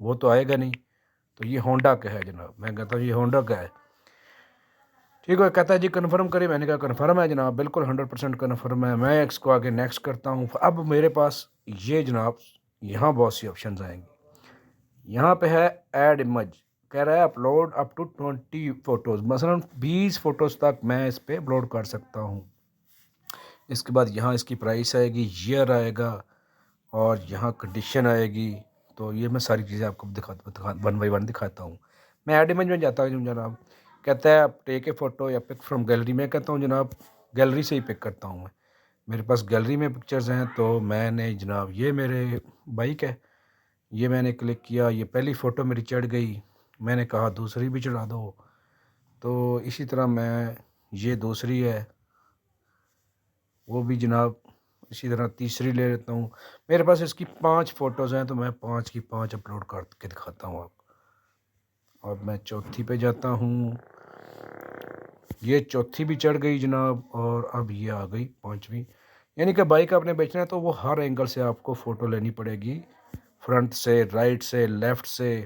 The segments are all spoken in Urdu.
وہ تو آئے گا نہیں. تو یہ ہونڈا کا ہے جناب. میں کہتا ہوں یہ ہونڈا کا ہے. ٹھیک ہے. کہتا ہے جی کنفرم کریں. میں نے کہا کنفرم ہے جناب, بالکل 100% کنفرم ہے. میں اس کو آگے نیکسٹ کرتا ہوں. اب میرے پاس یہ جناب یہاں بہت سی آپشنز آئیں گی. یہاں پہ ہے ایڈ امیج, کہہ رہا ہے اپلوڈ اپ ٹو 20 فوٹوز, مثلا 20 فوٹوز تک میں اس پہ اپلوڈ کر سکتا ہوں. اس کے بعد یہاں اس کی پرائس آئے گی, ایئر آئے گا, اور یہاں کنڈیشن آئے گی. تو یہ میں ساری چیزیں آپ کو ون بائی ون دکھاتا ہوں. میں ایڈ امیج میں جاتا ہوں جناب. کہتا ہے آپ ٹیک اے فوٹو یا پک فرام گیلری. میں کہتا ہوں جناب گیلری سے ہی پک کرتا ہوں. میرے پاس گیلری میں پکچرز ہیں. تو میں نے جناب یہ میرے بائک ہے, یہ میں نے کلک کیا, یہ پہلی فوٹو میری چڑھ گئی. میں نے کہا دوسری بھی چڑھا دو. تو اسی طرح میں یہ دوسری ہے وہ بھی جناب اسی طرح تیسری لے لیتا ہوں. میرے پاس اس کی 5 فوٹوز ہیں, تو میں 5 کی 5 اپلوڈ کر کے دکھاتا ہوں آپ کو. اور میں چوتھی پہ جاتا ہوں. یہ چوتھی بھی چڑھ گئی جناب, اور اب یہ آ گئی 5ویں. یعنی کہ بائک آپ نے بیچنا ہے تو وہ ہر اینگل سے آپ کو فوٹو لینی پڑے گی, فرنٹ سے, رائٹ سے, لیفٹ سے.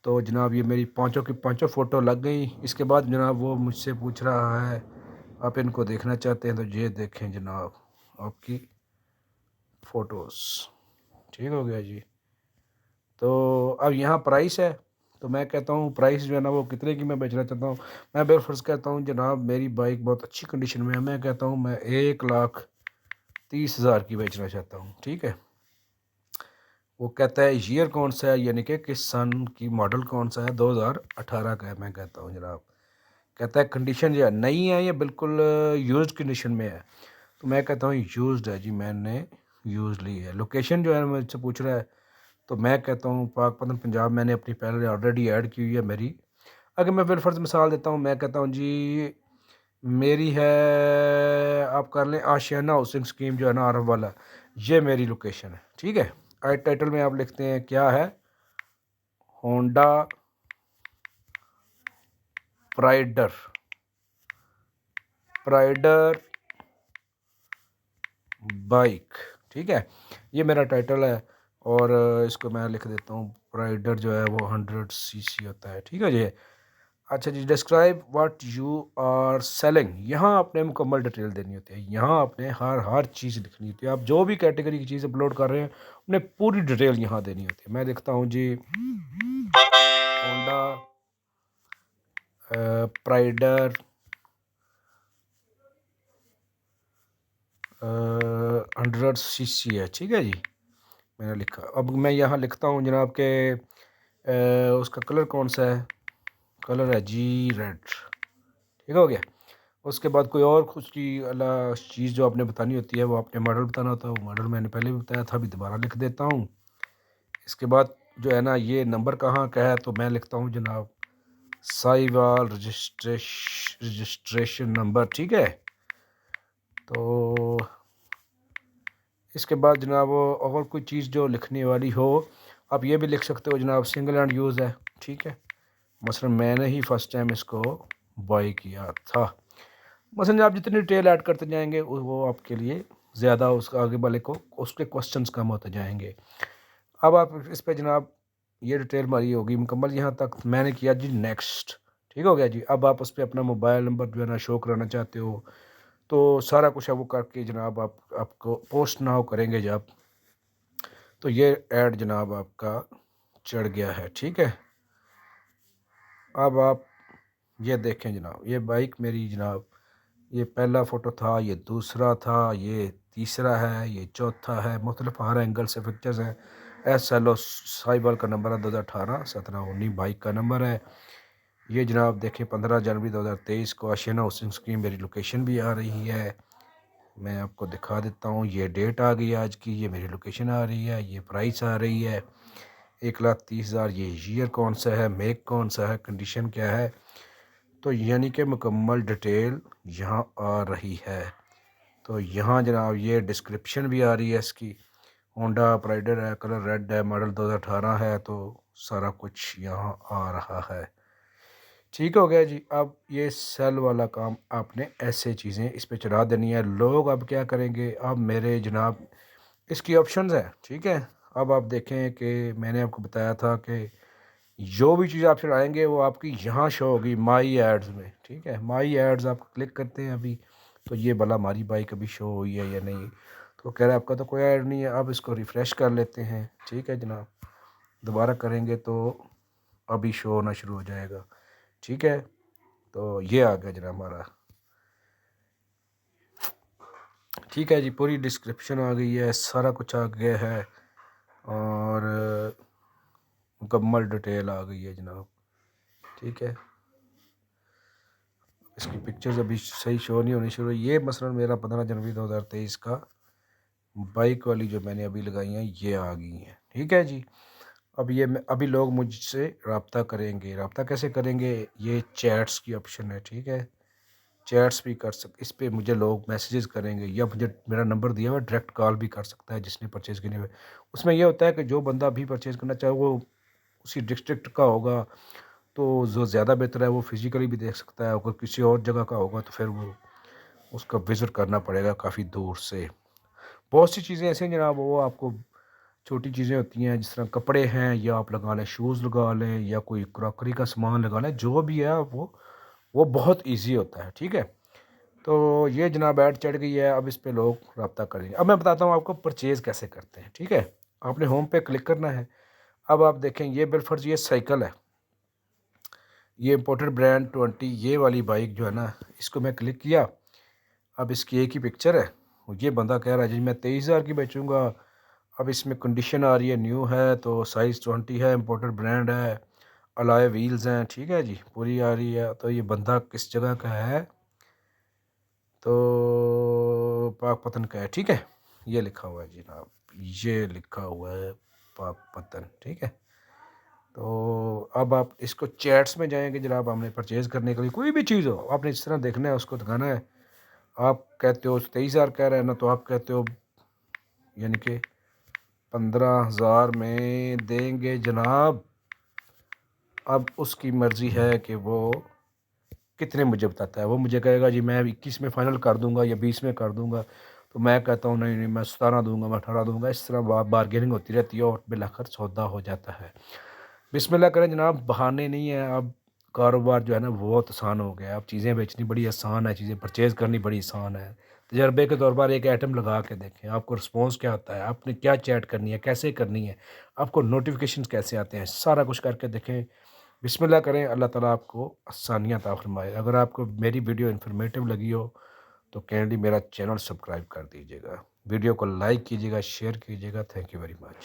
تو جناب یہ میری 5 کی 5 فوٹو لگ گئی. اس کے بعد جناب وہ مجھ سے پوچھ رہا ہے آپ ان کو دیکھنا چاہتے ہیں, تو یہ دیکھیں جناب آپ کی فوٹوز. ٹھیک ہو گیا جی. تو اب یہاں پرائس ہے, تو میں کہتا ہوں پرائس جو ہے نا وہ کتنے کی میں بیچنا چاہتا ہوں. میں بالفرض کہتا ہوں جناب میری بائک بہت اچھی کنڈیشن میں ہے, میں کہتا ہوں میں 1,30,000 کی بیچنا چاہتا ہوں. ٹھیک ہے. وہ کہتا ہے ایئر کون سا ہے, یعنی کہ کس سن کی ماڈل کون سا ہے, 2018 کا ہے. میں کہتا ہوں جناب, کہتا ہے کنڈیشن جو ہے نئی ہے یا بالکل یوزڈ کنڈیشن میں ہے. تو میں کہتا ہوں یوزڈ ہے جی, میں نے یوز لی ہے. لوکیشن جو ہے مجھ سے پوچھ رہا ہے, تو میں کہتا ہوں پاک پتن پنجاب میں نے اپنی پہلے آلریڈی ایڈ کی ہوئی ہے میری. اگر میں بالفرض مثال دیتا ہوں, میں کہتا ہوں جی میری ہے, آپ کر لیں آشیانہ ہاؤسنگ اسکیم جو ہے نا عرب والا, یہ میری لوکیشن ہے. ٹھیک ہے. ٹائٹل میں آپ لکھتے ہیں کیا ہے, ہونڈا پرائڈر بائک. ٹھیک ہے. یہ میرا ٹائٹل ہے, اور اس کو میں لکھ دیتا ہوں پرائڈر جو ہے وہ 100 cc ہوتا ہے. ٹھیک ہے جی. اچھا جی, describe what you are selling. یہاں آپ نے مکمل ڈیٹیل دینی ہوتی ہے. یہاں آپ نے ہر چیز لکھنی ہوتی ہے. آپ جو بھی کیٹیگری کی چیز اپلوڈ کر رہے ہیں انہیں پوری ڈیٹیل یہاں دینی ہوتی ہے. میں لکھتا ہوں جی ہونڈا پرائڈر 100 cc ہے. ٹھیک ہے جی, میں نے لکھا. اب میں یہاں لکھتا ہوں جناب کہ اس کا کلر کون سا ہے, کلر ہے جی ریڈ. ٹھیک ہو گیا. اس کے بعد کوئی اور کچھ کی چیز جو آپ نے بتانی ہوتی ہے وہ آپ نے ماڈل بتانا ہوتا ہے. وہ ماڈل میں نے پہلے بھی بتایا تھا, ابھی دوبارہ لکھ دیتا ہوں. اس کے بعد جو ہے نا یہ نمبر کہاں کا ہے, تو میں لکھتا ہوں جناب سائیوال رجسٹریشن نمبر. ٹھیک ہے. تو اس کے بعد جناب اور کوئی چیز جو لکھنے والی ہو آپ یہ بھی لکھ سکتے ہو جناب, سنگل ہینڈ یوز ہے. ٹھیک ہے. مثلا میں نے ہی فرسٹ ٹائم اس کو بائی کیا تھا. مثلا آپ جتنی ڈیٹیل ایڈ کرتے جائیں گے وہ آپ کے لیے زیادہ اس کا آگے والے کو اس کے کوسچنز کم ہوتے جائیں گے. اب آپ اس پہ جناب یہ ڈیٹیل ہماری ہوگی مکمل یہاں تک. میں نے کیا جی نیکسٹ. ٹھیک ہو گیا جی. اب آپ اس پہ اپنا موبائل نمبر جو ہے نا شو کرانا چاہتے ہو تو سارا کچھ ہے وہ کر کے جناب آپ کو پوسٹ ناؤ کریں گے جب, تو یہ ایڈ جناب آپ کا چڑھ گیا ہے. ٹھیک ہے. اب آپ یہ دیکھیں جناب, یہ بائک میری جناب, یہ پہلا فوٹو تھا, یہ دوسرا تھا, یہ تیسرا ہے, یہ چوتھا ہے. مختلف ہر اینگل سے پکچرز ہیں. SLO سائیبل کا نمبر ہے 2018-17-19 بائک کا نمبر ہے. یہ جناب دیکھیں 15 جنوری 2023 کو آشیانہ ہاؤسنگ اسکیم میری لوکیشن بھی آ رہی ہے. میں آپ کو دکھا دیتا ہوں, یہ ڈیٹ آ گئی آج کی, یہ میری لوکیشن آ رہی ہے, یہ پرائس آ رہی ہے 1,30,000. یہ ایئر کون سا ہے, میک کون سا ہے, کنڈیشن کیا ہے. تو یعنی کہ مکمل ڈیٹیل یہاں آ رہی ہے. تو یہاں جناب یہ ڈسکرپشن بھی آ رہی ہے اس کی, ہونڈا پرائڈر ہے, کلر ریڈ ہے, ماڈل 2018 ہے. تو سارا کچھ یہاں آ رہا ہے. ٹھیک ہو گیا جی. اب یہ سیل والا کام آپ نے ایسے چیزیں اس پہ چڑھا دینی ہے. لوگ اب کیا کریں گے, اب میرے جناب اس کی آپشنز ہیں. ٹھیک ہے. اب آپ دیکھیں کہ میں نے آپ کو بتایا تھا کہ جو بھی چیز آپ چلائیں گے وہ آپ کی یہاں شو ہوگی مائی ایڈز میں، ٹھیک ہے؟ مائی ایڈز آپ کلک کرتے ہیں ابھی تو یہ بلا ہماری بائک ابھی شو ہوئی ہے یا نہیں، تو کہہ رہا ہے آپ کا تو کوئی ایڈ نہیں ہے۔ اب اس کو ریفریش کر لیتے ہیں، ٹھیک ہے جناب؟ دوبارہ کریں گے تو ابھی شو ہونا شروع ہو جائے گا، ٹھیک ہے؟ تو یہ آ گیا جناب ہمارا، ٹھیک ہے جی، پوری ڈسکرپشن آ گئی ہے، سارا کچھ آ گیا ہے اور مکمل ڈیٹیل آ گئی ہے جناب، ٹھیک ہے؟ اس کی پکچرز ابھی صحیح شو نہیں ہونی شروع ہوئی۔ یہ مثلاً میرا 15 جنوری 2023 کا بائک والی جو میں نے ابھی لگائی ہیں یہ آ گئی ہیں، ٹھیک ہے جی؟ ابھی لوگ مجھ سے رابطہ کریں گے، رابطہ کیسے کریں گے؟ یہ چیٹس کی آپشن ہے، ٹھیک ہے؟ چیٹس بھی اس پہ مجھے لوگ میسیجز کریں گے یا مجھے میرا نمبر دیا ہوا ڈائریکٹ کال بھی کر سکتا ہے جس نے پرچیز کرنے ہوئے۔ اس میں یہ ہوتا ہے کہ جو بندہ بھی پرچیز کرنا چاہے وہ اسی ڈسٹرکٹ کا ہوگا تو جو زیادہ بہتر ہے وہ فزیکلی بھی دیکھ سکتا ہے، اگر کسی اور جگہ کا ہوگا تو پھر وہ اس کا وزٹ کرنا پڑے گا کافی دور سے۔ بہت سی چیزیں ایسے ہیں جناب، وہ آپ کو چھوٹی چیزیں ہوتی ہیں، جس طرح کپڑے ہیں یا آپ لگا لیں، شوز لگا لیں یا کوئی کراکری کا سامان لگا لیں، جو بھی ہے وہ بہت ایزی ہوتا ہے، ٹھیک ہے؟ تو یہ جناب ایڈ چڑھ گئی ہے، اب اس پہ لوگ رابطہ کریں گے۔ اب میں بتاتا ہوں آپ کو پرچیز کیسے کرتے ہیں، ٹھیک ہے؟ آپ نے ہوم پہ کلک کرنا ہے۔ اب آپ دیکھیں یہ بالفرض یہ سائیکل ہے، یہ امپورٹڈ برانڈ 20، یہ والی بائک جو ہے نا، اس کو میں کلک کیا۔ اب اس کی ایک ہی پکچر ہے، یہ بندہ کہہ رہا ہے جی میں 23,000 کی بیچوں گا۔ اب اس میں کنڈیشن آ رہی ہے نیو ہے تو سائز 20 ہے، امپورٹڈ برانڈ ہے، الائے ویلز ہیں، ٹھیک ہے جی، پوری آ رہی ہے۔ تو یہ بندہ کس جگہ کا ہے؟ تو پاک پتن کا ہے، ٹھیک ہے؟ یہ لکھا ہوا ہے جناب، یہ لکھا ہوا ہے پاک پتن، ٹھیک ہے؟ تو اب آپ اس کو چیٹس میں جائیں گے جناب، ہم نے پرچیز کرنے کے لیے کوئی بھی چیز ہو آپ نے اس طرح دیکھنا ہے، اس کو دکھانا ہے۔ آپ کہتے ہو 23,000 کہہ رہے ہیں نا، تو آپ کہتے ہو یعنی کہ 15,000 میں دیں گے جناب۔ اب اس کی مرضی ہے کہ وہ کتنے مجھے بتاتا ہے، وہ مجھے کہے گا جی میں 21 میں فائنل کر دوں گا یا 20 میں کر دوں گا، تو میں کہتا ہوں نہیں میں 17 دوں گا، میں 18 دوں گا۔ اس طرح بارگیننگ ہوتی رہتی ہے اور بالآخر سودا ہو جاتا ہے۔ بسم اللہ کریں جناب، بہانے نہیں ہیں۔ اب کاروبار جو ہے نا بہت آسان ہو گیا ہے، اب چیزیں بیچنی بڑی آسان ہے، چیزیں پرچیز کرنی بڑی آسان ہے۔ تجربے کے طور پر ایک آئٹم لگا کے دیکھیں آپ کو رسپانس کیا آتا ہے، آپ نے کیا چیٹ کرنی ہے، کیسے کرنی ہے، آپ کو نوٹیفیکیشنز کیسے آتے ہیں، سارا کچھ کر کے دیکھیں۔ بسم اللہ کریں، اللہ تعالیٰ آپ کو آسانیاں عطا فرمائے۔ اگر آپ کو میری ویڈیو انفارمیٹیو لگی ہو تو کینڈلی میرا چینل سبسکرائب کر دیجیے گا، ویڈیو کو لائک کیجیے گا، شیئر کیجیے گا۔ Thank you very much.